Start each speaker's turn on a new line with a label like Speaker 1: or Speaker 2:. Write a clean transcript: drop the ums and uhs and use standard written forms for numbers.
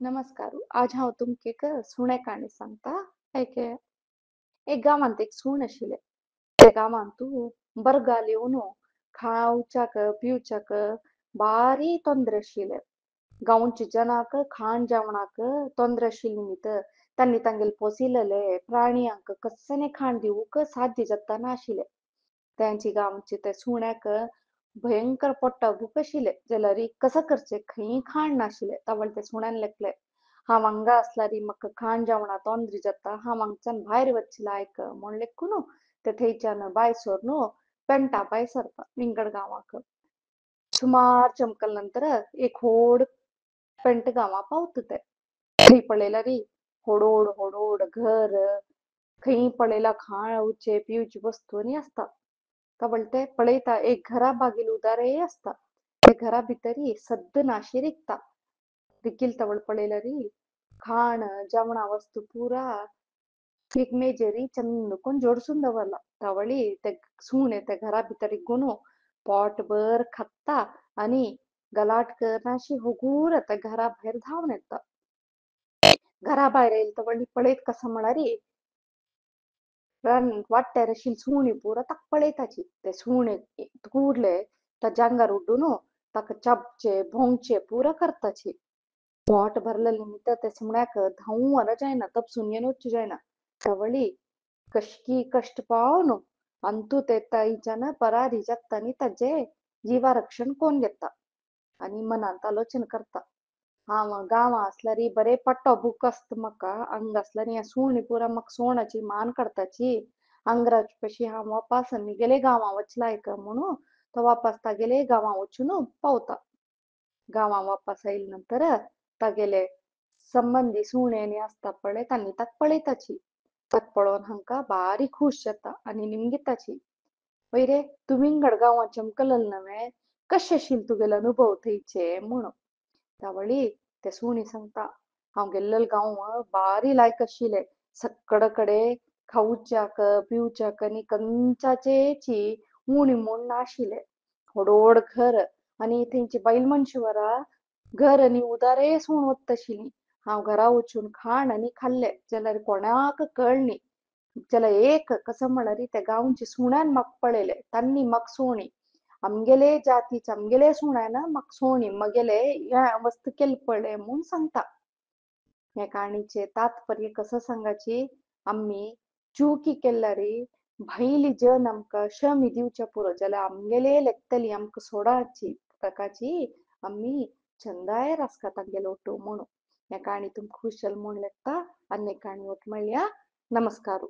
Speaker 1: नमस्कार. आज हांव तुमका एक सुणे काणी सांगता. एक एक गावांत एक सूण आशिल्लें. त्या गांवांत बरगाल येवन खावच्याक पिवच्याक बारी तोंदरे आशिल्ले. गांवच्या जनाक खाण जेवणाक तोंदरे आशिल्ले निमित्त तांणी तांगेले पोसिलेले प्राणियांक कसले खाण दिवूंक साध्य जाता नाशिल्लें. त्यांची गांवचे त्या सुण्याक भयंकर पोट्टाभूक आशिल्लें. जाल्यार कसं करचें खंय खाण नाशिल्लें. तावळ त्या सुण्यान लेकलें हांव हांगा असल्यार म्हाका खाण जेवणा तोंदरे जाता. हांव हांगच्यान भायर वचचें लायक म्हूण लेकून ते थंयच्यान भायसर पेंटा भायर सरता विंगड गांवाक. सुमार चमकले नंतर एक व्हड पेंट गांवां पावता ते. थंय पळयल्यार होडोड होडोड घर, खंय पळयल्यार खावचे पिवचे वस्तू आनी आसता. तावळ ते पळयता एक घरा बागेल उदारय आसता. त्या घरा भितर सद्द नाशी रिगता. रिकील तावळ पळयल्यार खाण जेवणा वस्तू पुरा एक मेजेर चन्न करून जोडसून दवरला. तावळी ते सुणे त्या घरा भितर इकून पोटभर खाता आनी गलाट करनाशी हुगूर त्या घरा भायर धांवन येता. घरा भायर येयले तावळी पळयत कसा म्हळ्यार वाट्यार आशिल्ली सुणी पुरा ताका पळयताची. ते सुणे कुर्ले त्या जांगार उड्डून ताका चाबचे भोंवचे पुरा करताची. पोट भरले निमित्त त्या सुण्याक धांव वरा जायना, तपसून येवन वचचें जायना. तावळी कशकी कश्ट पावन अंतू ते थंयच्यान परारी जाता आनी ताचे जिवा रक्षण कोण घेता. आनी मनांत आलोचना करता हांव गांवां असल्यार बरें पोट्टाभूक आसता म्हाका. हांगा असल्यार हें सुणी पुरा म्हाका सुवणाची मान काडताची. हांगा रावचपाशी हांव वापस म्हगेले गांवां वचचें लायक म्हणून तो वापस तागेले गांवां वचून पावता. गांवां वापस आयले नंतर तागेले संबंधी सुणे आनी आसता पळय तांणी ताका पळयताची. ताका पळोवन हांकां बारी खूश जाता आनी निमगेताची. वय रे तूं विंगड गांवां चमकलेलें नवें, कशें आशिल्ले तुगेले अनुभव थंयचे म्हणून. तावळी ते सुणी सांगता हांव गेल्लें गांव बारी लायक आशिल्लें. सक्कडे कडेन खावच्याक पिवच्याक आनी कंचाचेची उणी म्हूण नाशिल्लें. होडोड घर आनी थंयची बायल मनशां वरा घर आनी उदारय सूण वता आशिल्लीं. हांव घरा वचून खाण आनी खाल्लें जाल्यार कोणाक कळ्ळनी. जाल्यार एक कसं म्हळ्यार त्या गांवच्या सुण्यान म्हाका पळयलें. तांणी म्हाका सुवणी आमगेले जातीचे आमगेले सुण्यान म्हाका सुवणी म्हगेले ह्या वस्तू केले पळय म्हूण सांगता. ह्या काणयेचें तात्पर्य कसं सांगची, आमी चुकी केल्यार भायली जन आमकां शमी दिवच्या पुरो जाल्यार आमगेले लेकतली आमकां सोडाची ताकाची आमी चंदायर आसता तांगेलो वटू म्हणून. ह्या काणी तुमकां खुश जाली म्हूण लेकता. आनी एक काणी वट मेळया. नमस्कार.